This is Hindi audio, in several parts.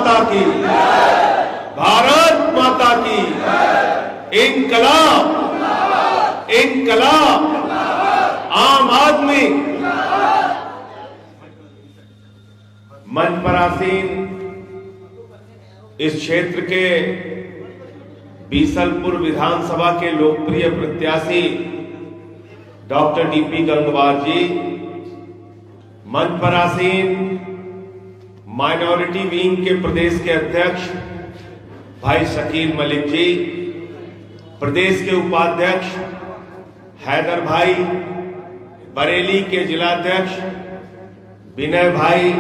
माता की, भारत माता की। इंकलाब, इंकलाब, आम आदमी। मंच पर आसीन इस क्षेत्र के बीसलपुर विधानसभा के लोकप्रिय प्रत्याशी डॉक्टर डीपी गंगवार जी, मंच पर आसीन माइनॉरिटी विंग के प्रदेश के अध्यक्ष भाई शकील मलिक जी, प्रदेश के उपाध्यक्ष हैदर भाई, बरेली के जिलाध्यक्ष विनय भाई,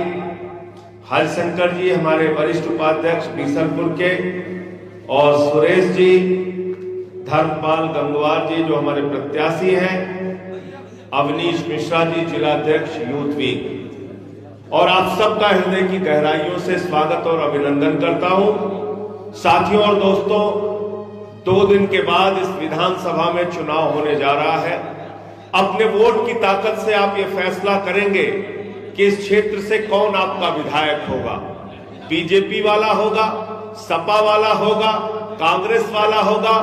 हरिशंकर जी हमारे वरिष्ठ उपाध्यक्ष बीसलपुर के, और सुरेश जी, धर्मपाल गंगवार जी जो हमारे प्रत्याशी हैं, अवनीश मिश्रा जी जिलाध्यक्ष यूथ विंग, और आप सबका हृदय की गहराइयों से स्वागत और अभिनंदन करता हूं। साथियों और दोस्तों, 2 दिन के बाद इस विधानसभा में चुनाव होने जा रहा है। अपने वोट की ताकत से आप ये फैसला करेंगे कि इस क्षेत्र से कौन आपका विधायक होगा। बीजेपी वाला होगा, सपा वाला होगा, कांग्रेस वाला होगा,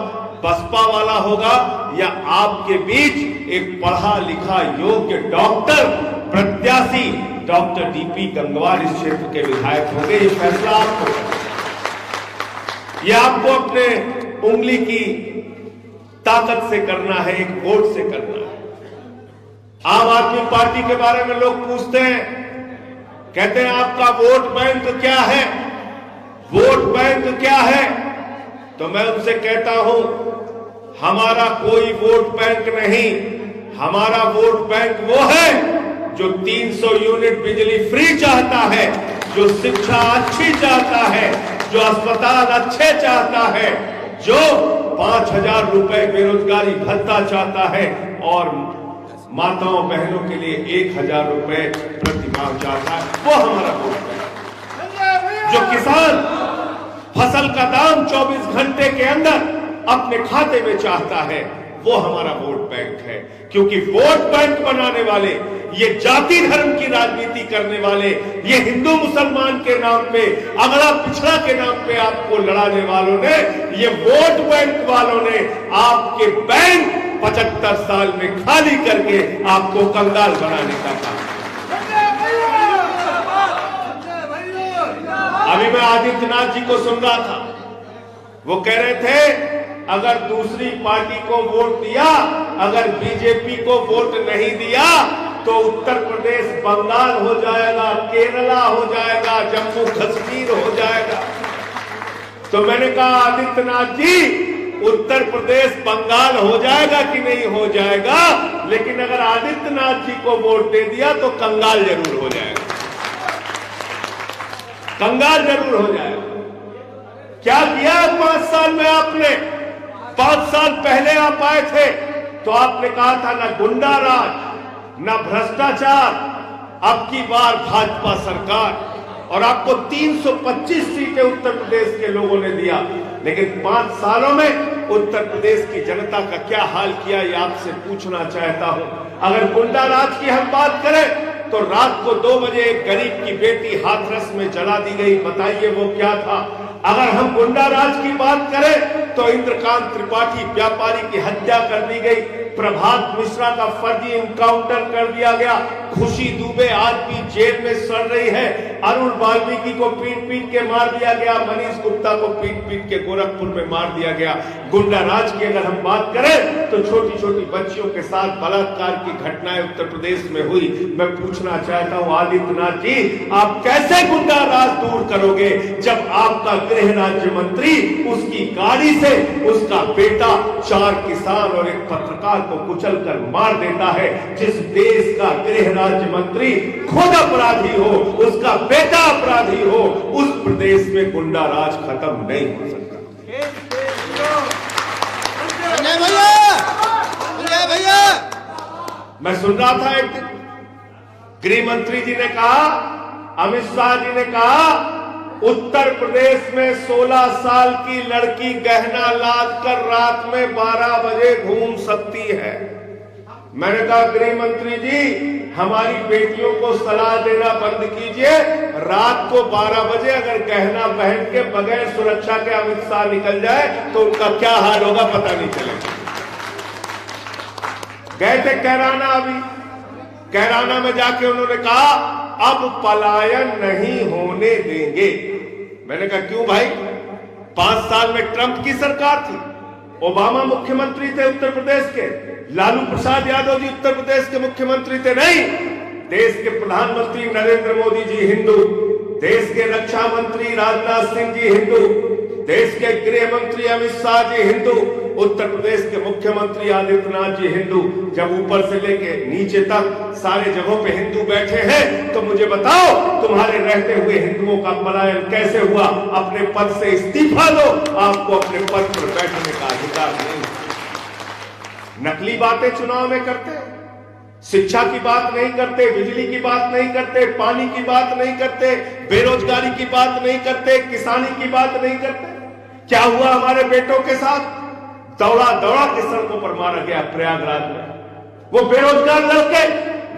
बसपा वाला होगा, या आपके बीच एक पढ़ा लिखा योग्य डॉक्टर प्रत्याशी डॉक्टर डीपी गंगवार इस क्षेत्र के विधायक होंगे। ये फैसला आपको, ये आपको अपने उंगली की ताकत से करना है, एक वोट से करना है। आम आदमी पार्टी के बारे में लोग पूछते हैं, कहते हैं आपका वोट बैंक क्या है, वोट बैंक क्या है? तो मैं उनसे कहता हूं, हमारा कोई वोट बैंक नहीं। हमारा वोट बैंक वो है जो 300 यूनिट बिजली फ्री चाहता है, जो शिक्षा अच्छी चाहता है, जो अस्पताल अच्छे चाहता है, जो 5,000 रुपए बेरोजगारी भत्ता चाहता है, और माताओं बहनों के लिए 1,000 रुपए प्रति माह चाहता है। वो हमारा वोट बैंक। जो किसान फसल का दाम 24 घंटे के अंदर अपने खाते में चाहता है, वो हमारा वोट बैंक है। क्योंकि वोट बैंक बनाने वाले, ये जाति धर्म की राजनीति करने वाले, ये हिंदू मुसलमान के नाम पे, अगड़ा पिछड़ा के नाम पे आपको लड़ाने वालों ने, ये वोट बैंक वालों ने आपके बैंक 75 साल में खाली करके आपको कंगाल बनाने का काम। अभी मैं आदित्यनाथ जी को सुन रहा था, वो कह रहे थे अगर दूसरी पार्टी को वोट दिया, अगर बीजेपी को वोट नहीं दिया तो उत्तर प्रदेश बंगाल हो जाएगा, केरला हो जाएगा, जम्मू कश्मीर हो जाएगा। तो मैंने कहा आदित्यनाथ जी, उत्तर प्रदेश बंगाल हो जाएगा कि नहीं हो जाएगा, लेकिन अगर आदित्यनाथ जी को वोट दे दिया तो कंगाल जरूर हो जाएगा, कंगाल जरूर हो जाएगा। क्या किया 5 साल में आपने? 5 साल पहले आप आए थे तो आपने कहा था ना गुंडा राज, ना भ्रष्टाचार, अब की बार भाजपा सरकार, और आपको 325 सीटें उत्तर प्रदेश के लोगों ने दिया। लेकिन 5 सालों में उत्तर प्रदेश की जनता का क्या हाल किया, ये आपसे पूछना चाहता हूं। अगर गुंडा राज की हम बात करें तो रात को 2 बजे एक गरीब की बेटी हाथरस में जला दी गई, बताइए वो क्या था। अगर हम गुंडा राज की बात करें तो इंद्रकांत त्रिपाठी व्यापारी की हत्या कर दी गई, प्रभात मिश्रा का फर्जी इनकाउंटर कर दिया गया, खुशी दुबे आज भी जेल में सड़ रही है, अरुण वाल्मीकि को पीट पीट के मार दिया गया, मनीष गुप्ता को पीट पीट के गोरखपुर में मार दिया गया। गुंडा राज की अगर हम बात करें तो छोटी छोटी बच्चियों के साथ बलात्कार की घटनाएं उत्तर प्रदेश में हुई। मैं पूछना चाहता हूं आदित्यनाथ जी, आप कैसे गुंडा राज दूर करोगे जब आपका गृह राज्य मंत्री, उसकी गाड़ी से उसका बेटा 4 किसान और एक पत्रकार को कुचल कर मार देता है। जिस देश का गृह राज्य मंत्री खुद अपराधी हो, उसका बेटा अपराधी हो, उस प्रदेश में गुंडा राज खत्म नहीं हो सकता। भैया मैं सुन रहा था एक गृह मंत्री जी ने कहा, अमित शाह जी ने कहा, उत्तर प्रदेश में 16 साल की लड़की गहना लाद कर रात में 12 बजे घूम सकती है। मैंने कहा गृह मंत्री जी, हमारी बेटियों को सलाह देना बंद कीजिए। रात को 12 बजे अगर गहना पहन के बगैर सुरक्षा के अमित शाह निकल जाए तो उनका क्या हाल होगा पता नहीं चलेगा। गए थे कैराना, अभी कैराना में जाके उन्होंने कहा अब पलायन नहीं होने देंगे। मैंने कहा क्यों भाई? 5 साल में ट्रंप की सरकार थी, ओबामा मुख्यमंत्री थे उत्तर प्रदेश के, लालू प्रसाद यादव जी उत्तर प्रदेश के मुख्यमंत्री थे। नहीं, देश के प्रधानमंत्री नरेंद्र मोदी जी हिंदू, देश के रक्षा मंत्री राजनाथ सिंह जी हिंदू, देश के गृह मंत्री अमित शाह जी हिंदू, उत्तर प्रदेश के मुख्यमंत्री आदित्यनाथ जी हिंदू। जब ऊपर से लेके नीचे तक सारे जगहों पे हिंदू बैठे हैं तो मुझे बताओ तुम्हारे रहते हुए हिंदुओं का पलायन कैसे हुआ? अपने पद से इस्तीफा दो, आपको अपने पद पर बैठने का अधिकार नहीं। नकली बातें चुनाव में करते, शिक्षा की बात नहीं करते, बिजली की बात नहीं करते, पानी की बात नहीं करते, बेरोजगारी की बात नहीं करते, किसानी की बात नहीं करते। क्या हुआ हमारे बेटों के साथ? दौड़ा दौड़ा के सड़कों पर मारा गया प्रयागराज में वो बेरोजगार लड़के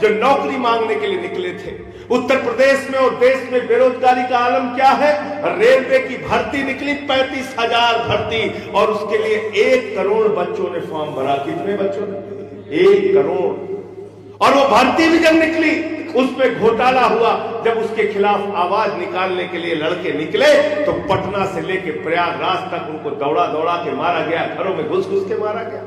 जो नौकरी मांगने के लिए निकले थे। उत्तर प्रदेश में और देश में बेरोजगारी का आलम क्या है? रेलवे की भर्ती निकली 35,000 भर्ती और उसके लिए 1 करोड़ बच्चों ने फॉर्म भरा। कितने बच्चों ने? 1 करोड़। और वो भर्ती भी जब निकली उसमें घोटाला हुआ। जब उसके खिलाफ आवाज निकालने के लिए लड़के निकले तो पटना से लेके प्रयागराज तक उनको दौड़ा दौड़ा के मारा गया, घरों में घुस घुस के मारा गया।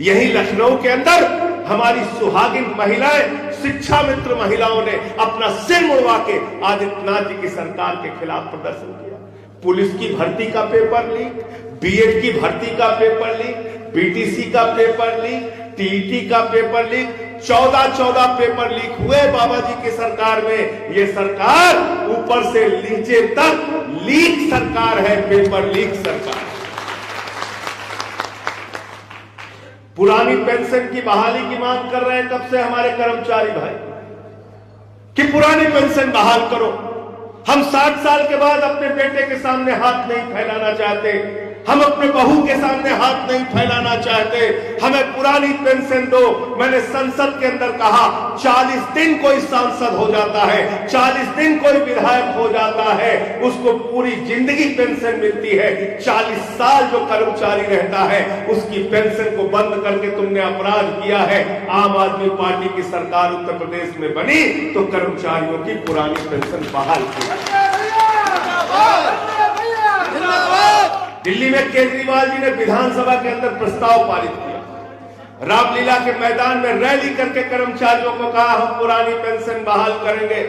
यही लखनऊ के अंदर हमारी सुहागिन महिलाएं, शिक्षा मित्र महिलाओं ने अपना सिर मुड़वा के आदित्यनाथ जी की सरकार के खिलाफ प्रदर्शन किया। पुलिस की भर्ती का पेपर लीक, बीएड की भर्ती का पेपर लीक, बीटीसी का पेपर लीक, टीईटी का पेपर लीक, 14 पेपर लीक हुए बाबा जी की सरकार में। ये सरकार ऊपर से नीचे तक लीक सरकार है, पेपर लीक सरकार। पुरानी पेंशन की बहाली की मांग कर रहे हैं कब से हमारे कर्मचारी भाई कि पुरानी पेंशन बहाल करो। हम 60 साल के बाद अपने बेटे के सामने हाथ नहीं फैलाना चाहते, हम अपने बहू के सामने हाथ नहीं फैलाना चाहते, हमें पुरानी पेंशन दो। मैंने संसद के अंदर कहा 40 दिन कोई सांसद हो जाता है, 40 दिन कोई विधायक हो जाता है, उसको पूरी जिंदगी पेंशन मिलती है। 40 साल जो कर्मचारी रहता है उसकी पेंशन को बंद करके तुमने अपराध किया है। आम आदमी पार्टी की सरकार उत्तर प्रदेश में बनी तो कर्मचारियों की पुरानी पेंशन बहाल की। दिल्ली में केजरीवाल जी ने विधानसभा के अंदर प्रस्ताव पारित किया। रामलीला के मैदान में रैली करके कर्मचारियों को कहा हम पुरानी पेंशन बहाल करेंगे।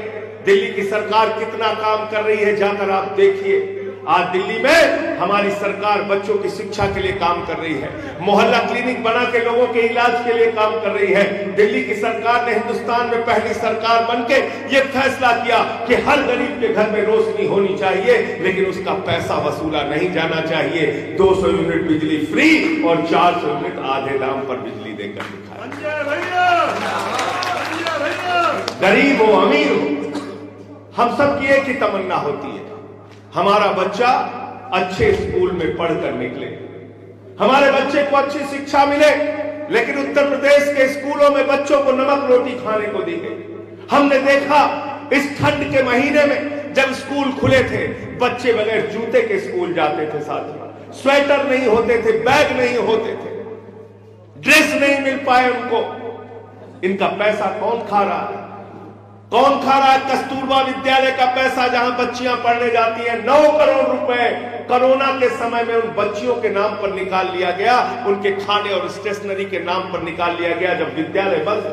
दिल्ली की सरकार कितना काम कर रही है जाकर आप देखिए। आज दिल्ली में हमारी सरकार बच्चों की शिक्षा के लिए काम कर रही है, मोहल्ला क्लिनिक बना के लोगों के इलाज के लिए काम कर रही है। दिल्ली की सरकार ने हिंदुस्तान में पहली सरकार बनके ये फैसला किया कि हर गरीब के घर में रोशनी होनी चाहिए, लेकिन उसका पैसा वसूला नहीं जाना चाहिए। 200 यूनिट बिजली फ्री और 400 यूनिट आधे दाम पर बिजली देकर दिखाया। गरीब हो अमीर हो, हम सब की एक ही तमन्ना होती है हमारा बच्चा अच्छे स्कूल में पढ़कर निकले, हमारे बच्चे को अच्छी शिक्षा मिले। लेकिन उत्तर प्रदेश के स्कूलों में बच्चों को नमक रोटी खाने को दी गई। हमने देखा इस ठंड के महीने में जब स्कूल खुले थे बच्चे बगैर जूते के स्कूल जाते थे, साथियों स्वेटर नहीं होते थे, बैग नहीं होते थे, ड्रेस नहीं मिल पाए उनको। इनका पैसा कौन खा रहा है? कौन खा रहा है? कस्तूरबा विद्यालय का पैसा जहां बच्चियां पढ़ने जाती हैं, 9 करोड़ रुपए कोरोना के समय में उन बच्चियों के नाम पर निकाल लिया गया, उनके खाने और स्टेशनरी के नाम पर निकाल लिया गया जब विद्यालय बंद।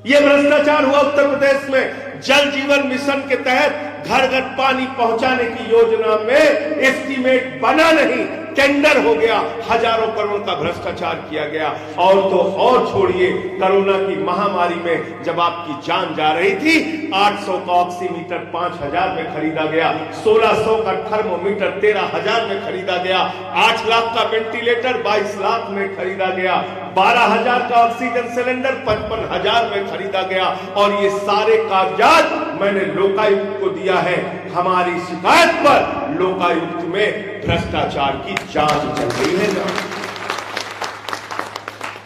यह भ्रष्टाचार हुआ उत्तर प्रदेश में। जल जीवन मिशन के तहत घर घर पानी पहुंचाने की योजना में एस्टीमेट बना नहीं, टेंडर हो गया, हजारों करोड़ का भ्रष्टाचार किया गया। और तो और छोड़िए, कोरोना की महामारी में जब आपकी जान जा रही थी 800 का ऑक्सीमीटर 5,000 में खरीदा गया, 1600 का थर्मोमीटर 13,000 में खरीदा गया, 8 लाख का वेंटिलेटर 22 लाख में खरीदा गया, 12,000 का ऑक्सीजन सिलेंडर 55,000 में खरीदा गया। और ये सारे कागजात मैंने लोकायुक्त को दिया है। हमारी शिकायत पर लोकायुक्त में भ्रष्टाचार की जांच चल रही है।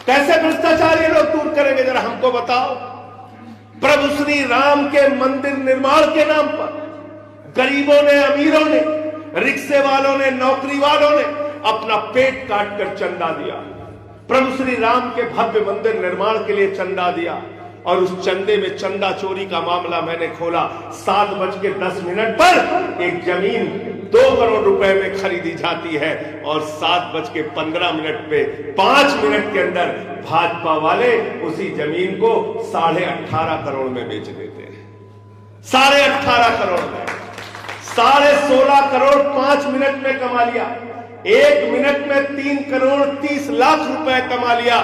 कैसे भ्रष्टाचार ये लोग दूर करेंगे जरा हमको बताओ। प्रभु श्री राम के मंदिर निर्माण के नाम पर गरीबों ने, अमीरों ने, रिक्शे वालों ने, नौकरी वालों ने अपना पेट काट कर चंदा दिया। प्रभु श्री राम के भव्य मंदिर निर्माण के लिए चंदा दिया और उस चंदे में चंदा चोरी का मामला मैंने खोला। 7:10 पर एक जमीन 2 करोड़ रुपए में खरीदी जाती है और 7:15 पे 5 मिनट के अंदर भाजपा वाले उसी जमीन को 18.5 करोड़ में बेच देते हैं। 18.5 करोड़ में 16.5 करोड़ 5 मिनट में कमा लिया। 1 मिनट में 3 करोड़ 30 लाख रुपए कमा लिया।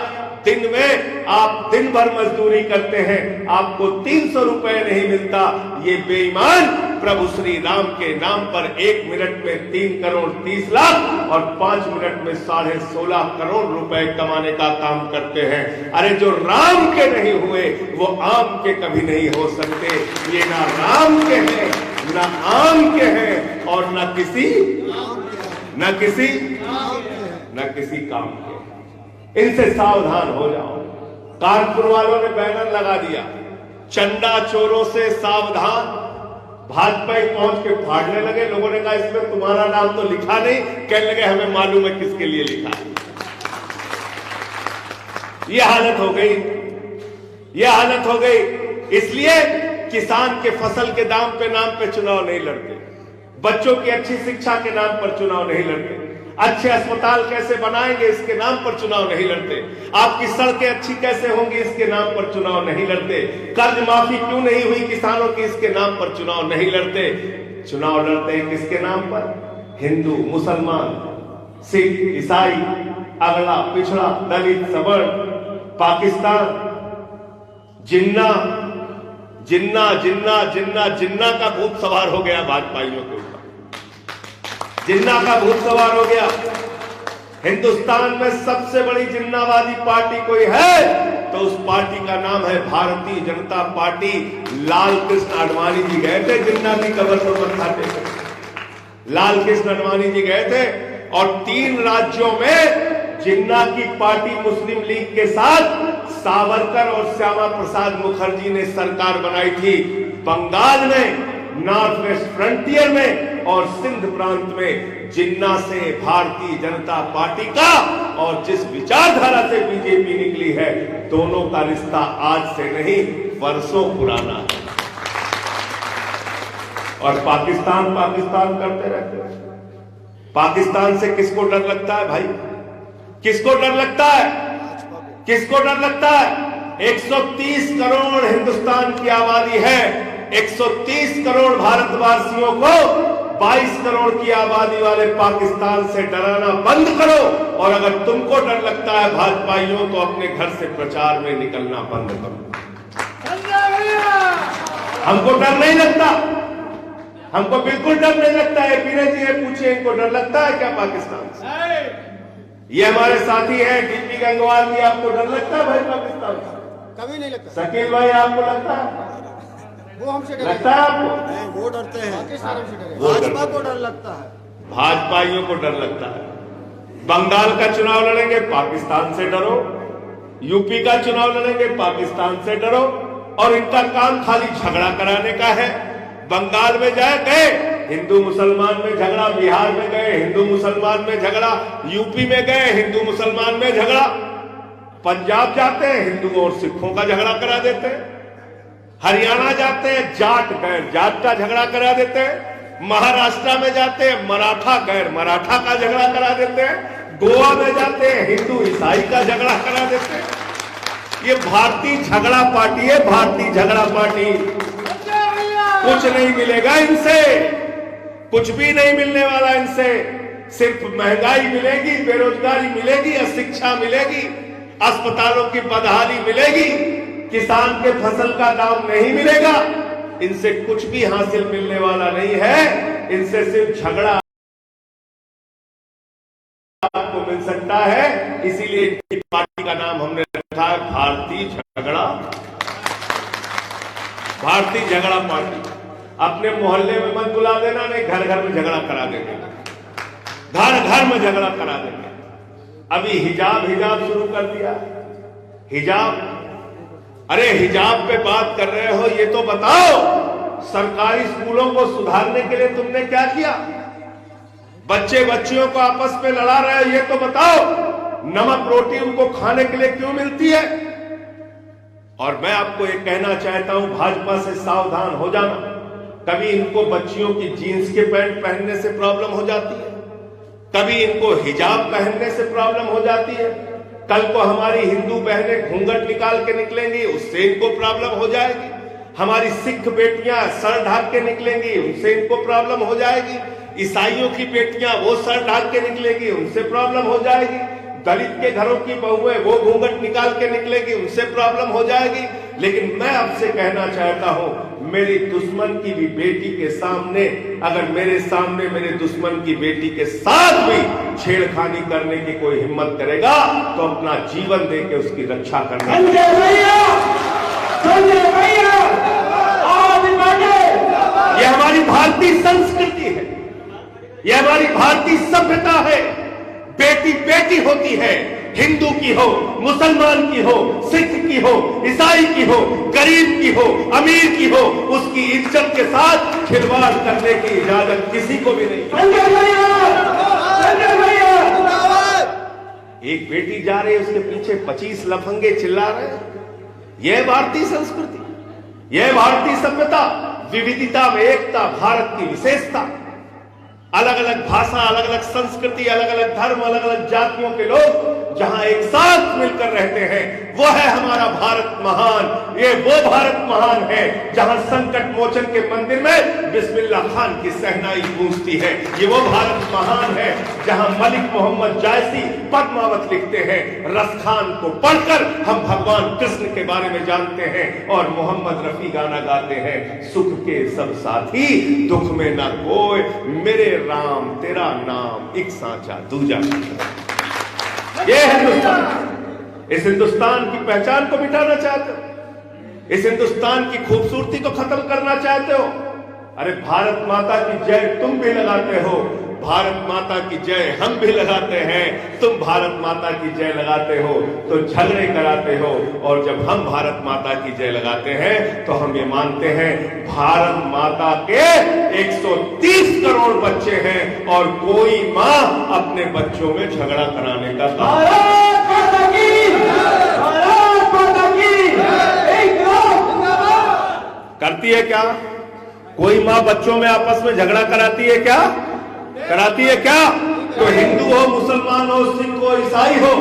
दिन में आप दिन भर मजदूरी करते हैं, आपको 300 रुपए नहीं मिलता। ये बेईमान प्रभु श्री राम के नाम पर 1 मिनट में 3 करोड़ 30 लाख और 5 मिनट में 16.5 करोड़ रुपए कमाने का काम करते हैं। अरे जो राम के नहीं हुए वो आम के कभी नहीं हो सकते। ये ना राम के हैं, ना आम के हैं और न किसी काम के। इनसे सावधान हो जाओ। कानपुर वालों ने बैनर लगा दिया, चंदा चोरों से सावधान। भाजपा पहुंच के फाड़ने लगे। लोगों ने कहा इसमें तुम्हारा नाम तो लिखा नहीं। कहने लगे हमें मालूम है किसके लिए लिखा है। यह हालत हो गई। इसलिए किसान के फसल के नाम पे चुनाव नहीं लड़ते, बच्चों की अच्छी शिक्षा के नाम पर चुनाव नहीं लड़ते, अच्छे अस्पताल कैसे बनाएंगे इसके नाम पर चुनाव नहीं लड़ते, आपकी सड़कें अच्छी कैसे होंगी इसके नाम पर चुनाव नहीं लड़ते, कर्ज माफी क्यों नहीं हुई किसानों की इसके नाम पर चुनाव नहीं लड़ते। चुनाव लड़ते हैं किसके नाम पर? हिंदू, मुसलमान, सिख, ईसाई, अगला, पिछड़ा, दलित, सवर्ण, पाकिस्तान, जिन्ना का भूत सवार हो गया भाजपाइयों के ऊपर। जिन्ना का भूत सवार हो गया। हिंदुस्तान में सबसे बड़ी जिन्नावादी पार्टी कोई है तो उस पार्टी का नाम है भारतीय जनता पार्टी। लाल कृष्ण आडवाणी जी गए थे जिन्ना की कब्र पर मत्था टेकने। लाल कृष्ण आडवाणी जी गए थे और 3 राज्यों में जिन्ना की पार्टी मुस्लिम लीग के साथ सावरकर और श्यामा प्रसाद मुखर्जी ने सरकार बनाई थी। बंगाल में, नॉर्थ वेस्ट फ्रंटियर में और सिंध प्रांत में जिन्ना से भारतीय जनता पार्टी का और जिस विचारधारा से बीजेपी निकली है, दोनों का रिश्ता आज से नहीं वर्षों पुराना है। और पाकिस्तान करते रहते हैं। पाकिस्तान से किसको डर लगता है भाई? किसको डर लगता है? किसको डर लगता है? 130 करोड़ हिंदुस्तान की आबादी है। 130 करोड़ भारतवासियों को 22 करोड़ की आबादी वाले पाकिस्तान से डराना बंद करो। और अगर तुमको डर लगता है भाजपाइयों तो अपने घर से प्रचार में निकलना बंद करो। हमको डर नहीं लगता, हमको बिल्कुल डर नहीं लगता है। पीरे जी पूछिए इनको डर लगता है क्या पाकिस्तान से? ये हमारे साथी हैं डीपी गंगवार जी, आपको डर लगता है भाई पाकिस्तान से? कभी नहीं लगता। शकील भाई आपको लगता है? वो हमसे लगता है आपको? वो डरते हैं, भाजपा को डर लगता है, भाजपाइयों को डर लगता है। बंगाल का चुनाव लड़ेंगे पाकिस्तान से डरो, यूपी का चुनाव लड़ेंगे पाकिस्तान से डरो। और इनका काम खाली झगड़ा कराने का है। बंगाल में गए हिंदू मुसलमान में झगड़ा, बिहार में गए हिंदू मुसलमान में झगड़ा, यूपी में गए हिंदू मुसलमान में झगड़ा, पंजाब जाते हैं हिंदुओं और सिखों का झगड़ा करा देते हैं, हरियाणा जाते हैं जाट गैर जाट का झगड़ा करा देते हैं, महाराष्ट्र में जाते हैं मराठा गैर मराठा का झगड़ा करा देते हैं, गोवा में जाते हैं हिंदू ईसाई का झगड़ा करा देते हैं। ये भारतीय झगड़ा पार्टी है, भारतीय झगड़ा पार्टी। कुछ नहीं मिलेगा इनसे, कुछ भी नहीं मिलने वाला इनसे। सिर्फ महंगाई मिलेगी, बेरोजगारी मिलेगी, अशिक्षा मिलेगी, अस्पतालों की बदहाली मिलेगी, किसान के फसल का दाम नहीं मिलेगा। इनसे कुछ भी हासिल मिलने वाला नहीं है। इनसे सिर्फ झगड़ा आपको मिल सकता है। इसीलिए इनकी पार्टी का नाम हमने रखा है भारतीय झगड़ा, भारतीय झगड़ा पार्टी। अपने मोहल्ले में मत बुला देना, नहीं घर घर में झगड़ा करा देंगे, घर घर में झगड़ा करा देंगे। अभी हिजाब शुरू कर दिया। हिजाब अरे हिजाब पे बात कर रहे हो, ये तो बताओ सरकारी स्कूलों को सुधारने के लिए तुमने क्या किया? बच्चे बच्चियों को आपस में लड़ा रहे हो, ये तो बताओ नमक रोटी उनको खाने के लिए क्यों मिलती है? और मैं आपको ये कहना चाहता हूं, भाजपा से सावधान हो जाना। कभी इनको बच्चियों की जीन्स के पैंट पहनने से प्रॉब्लम हो जाती है, कभी इनको हिजाब पहनने से प्रॉब्लम हो जाती है, कल को हमारी हिंदू बहनें घूंघट निकाल के निकलेंगी, उससे इनको प्रॉब्लम हो जाएगी। हमारी सिख बेटियां सर ढाक के निकलेंगी, उनसे इनको प्रॉब्लम हो जाएगी। ईसाइयों की बेटियां वो सर ढाक के निकलेगी, उनसे प्रॉब्लम हो जाएगी। दलित के घरों की बहुएं वो घूंघट निकाल के निकलेगी, उनसे प्रॉब्लम हो जाएगी। लेकिन मैं आपसे कहना चाहता हूं, मेरी दुश्मन की भी बेटी के सामने, अगर मेरे सामने मेरे दुश्मन की बेटी के साथ भी छेड़खानी करने की कोई हिम्मत करेगा तो अपना जीवन दे के उसकी रक्षा करना। ये हमारी भारतीय संस्कृति है, ये हमारी भारतीय सभ्यता है। बेटी बेटी होती है, हिंदू की हो, मुसलमान की हो, सिख की हो, ईसाई की हो, गरीब की हो, अमीर की हो, उसकी इज्जत के साथ खिलवाड़ करने की इजाजत किसी को भी नहीं। एक बेटी जा रही है, उसके पीछे 25 लफंगे चिल्ला रहे हैं। यह भारतीय संस्कृति, यह भारतीय सभ्यता, विविधता में एकता, भारत की विशेषता। अलग अलग भाषा, अलग अलग संस्कृति, अलग अलग धर्म, अलग अलग जातियों के लोग जहां एक साथ मिलकर रहते हैं, वो है हमारा भारत महान। ये वो भारत महान है जहां संकट मोचन के मंदिर में बिस्मिल्लाह खान की सहनाई गूंजती है। ये वो भारत महान है जहां मलिक मोहम्मद जायसी पद्मावत लिखते हैं, रस खान को पढ़कर हम भगवान कृष्ण के बारे में जानते हैं, और मोहम्मद रफी गाना गाते हैं, सुख के सब साथी दुख में ना कोई, मेरे राम तेरा नाम एक सांचा दूजा। ये हिंदुस्तान, इस हिंदुस्तान की पहचान को मिटाना चाहते हो, इस हिंदुस्तान की खूबसूरती को खत्म करना चाहते हो। अरे भारत माता की जय तुम भी लगाते हो, भारत माता की जय हम भी लगाते हैं, तुम भारत माता की जय लगाते हो तो झगड़े कराते हो, और जब हम भारत माता की जय लगाते हैं तो हम ये मानते हैं भारत माता के 130 करोड़ बच्चे हैं और कोई मां अपने बच्चों में झगड़ा कराने का काम करती है क्या? कोई मां बच्चों में आपस में झगड़ा कराती है क्या? कराती है क्या? तो हिंदू हो, मुसलमान हो, सिख हो, ईसाई हो,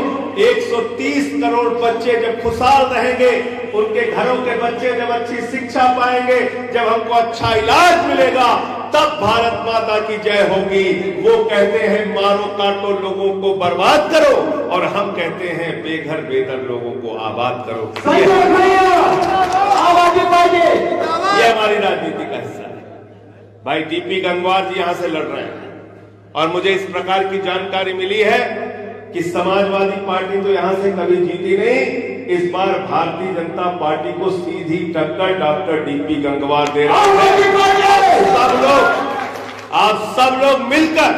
130 करोड़ बच्चे जब खुशहाल रहेंगे, उनके घरों के बच्चे जब अच्छी शिक्षा पाएंगे, जब हमको अच्छा इलाज मिलेगा, तब भारत माता की जय होगी। वो कहते हैं मारो काटो लोगों को बर्बाद करो, और हम कहते हैं बेघर बेदर लोगों को आबाद करो। ये हमारी राजनीति का हिस्सा है। भाई डीपी गंगवार जी यहां से लड़ रहे हैं, और मुझे इस प्रकार की जानकारी मिली है कि समाजवादी पार्टी तो यहां से कभी जीती नहीं, इस बार भारतीय जनता पार्टी को सीधी टक्कर डॉक्टर डीपी गंगवार दे रहे हैं। आप सब लोग मिलकर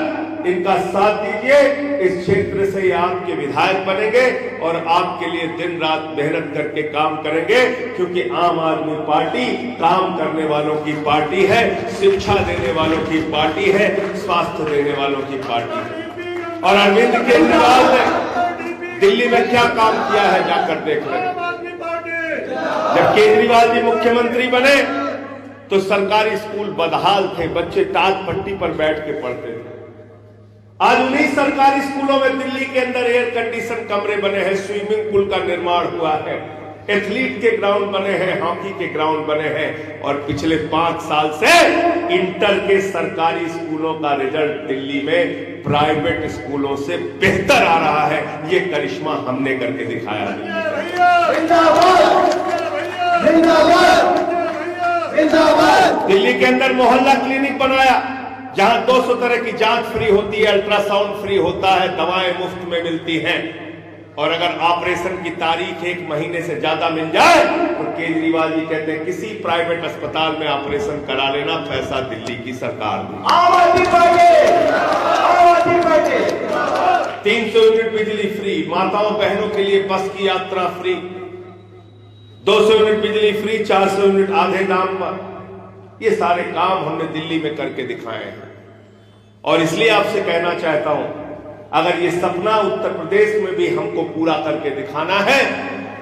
इनका साथ दीजिए, इस क्षेत्र से आपके विधायक बनेंगे और आपके लिए दिन रात मेहनत करके काम करेंगे, क्योंकि आम आदमी पार्टी काम करने वालों की पार्टी है, शिक्षा देने वालों की पार्टी है, स्वास्थ्य देने वालों की पार्टी है। और अरविंद केजरीवाल ने दिल्ली में क्या काम किया है जाकर देख लें। जब केजरीवाल जी मुख्यमंत्री बने तो सरकारी स्कूल बदहाल थे, बच्चे टाट पट्टी पर बैठ के पढ़ते थे। आज उन्हीं सरकारी स्कूलों में दिल्ली के अंदर एयर कंडीशन कमरे बने हैं, स्विमिंग पूल का निर्माण हुआ है, एथलीट के ग्राउंड बने हैं, हॉकी के ग्राउंड बने हैं, और पिछले 5 साल से इंटर के सरकारी स्कूलों का रिजल्ट दिल्ली में प्राइवेट स्कूलों से बेहतर आ रहा है। ये करिश्मा हमने करके दिखाया है। दिल्ली के अंदर मोहल्ला क्लिनिक बनाया, जहां 200 तरह की जांच फ्री होती है, अल्ट्रासाउंड फ्री होता है, दवाएं मुफ्त में मिलती हैं, और अगर ऑपरेशन की तारीख 1 महीने से ज्यादा मिल जाए तो केजरीवाल जी कहते हैं किसी प्राइवेट अस्पताल में ऑपरेशन करा लेना, पैसा दिल्ली की सरकार दे। 300 यूनिट बिजली फ्री, माताओं बहनों के लिए बस की यात्रा फ्री, 200 यूनिट बिजली फ्री, 400 यूनिट आधे दाम पर। ये सारे काम हमने दिल्ली में करके दिखाए हैं। और इसलिए आपसे कहना चाहता हूं, अगर ये सपना उत्तर प्रदेश में भी हमको पूरा करके दिखाना है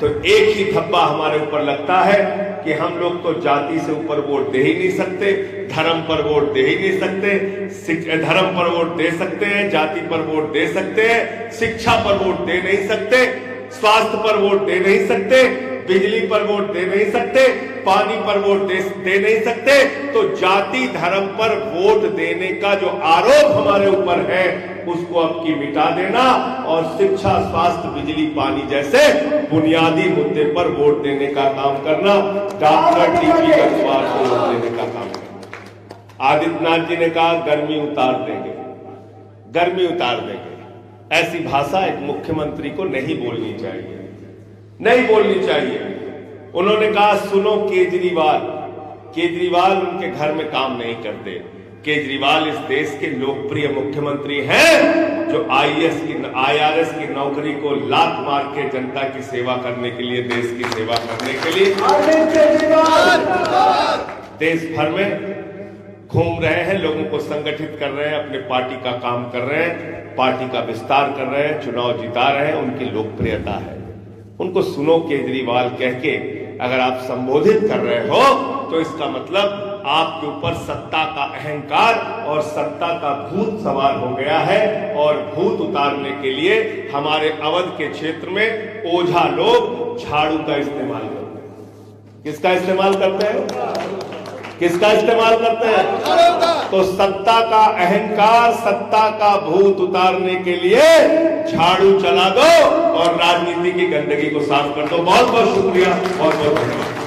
तो एक ही धब्बा हमारे ऊपर लगता है कि हम लोग तो जाति से ऊपर वोट दे ही नहीं सकते, धर्म पर वोट दे ही नहीं सकते। धर्म पर वोट दे सकते हैं, जाति पर वोट दे सकते हैं, शिक्षा पर वोट दे नहीं सकते, स्वास्थ्य पर वोट दे नहीं सकते, बिजली पर वोट दे नहीं सकते, पानी पर वोट दे नहीं सकते। तो जाति धर्म पर वोट देने का जो आरोप हमारे ऊपर है उसको अब की मिटा देना और शिक्षा, स्वास्थ्य, बिजली, पानी जैसे बुनियादी मुद्दे पर वोट देने का काम करना, डॉक्टर टीबी अखबार को वोट देने का काम करना। आदित्यनाथ जी ने कहा गर्मी उतार देंगे, गर्मी उतार देंगे। ऐसी भाषा एक मुख्यमंत्री को नहीं बोलनी चाहिए, नहीं बोलनी चाहिए। उन्होंने कहा सुनो केजरीवाल, केजरीवाल उनके घर में काम नहीं करते। केजरीवाल इस देश के लोकप्रिय मुख्यमंत्री हैं जो IRS की नौकरी को लात मार के जनता की सेवा करने के लिए, देश की सेवा करने के लिए देश भर में घूम रहे हैं, लोगों को संगठित कर रहे हैं, अपने पार्टी का काम कर रहे हैं, पार्टी का विस्तार कर रहे हैं, चुनाव जिता रहे हैं, उनकी लोकप्रियता है। उनको सुनो केजरीवाल कह के अगर आप संबोधित कर रहे हो तो इसका मतलब आपके ऊपर सत्ता का अहंकार और सत्ता का भूत सवार हो गया है। और भूत उतारने के लिए हमारे अवध के क्षेत्र में ओझा लोग झाड़ू का इस्तेमाल करते हैं। किसका इस्तेमाल करते हैं? किसका इस्तेमाल करते हैं? तो सत्ता का अहंकार, सत्ता का भूत उतारने के लिए झाड़ू चला दो और राजनीति की गंदगी को साफ कर दो। बहुत बहुत शुक्रिया, बहुत बहुत धन्यवाद।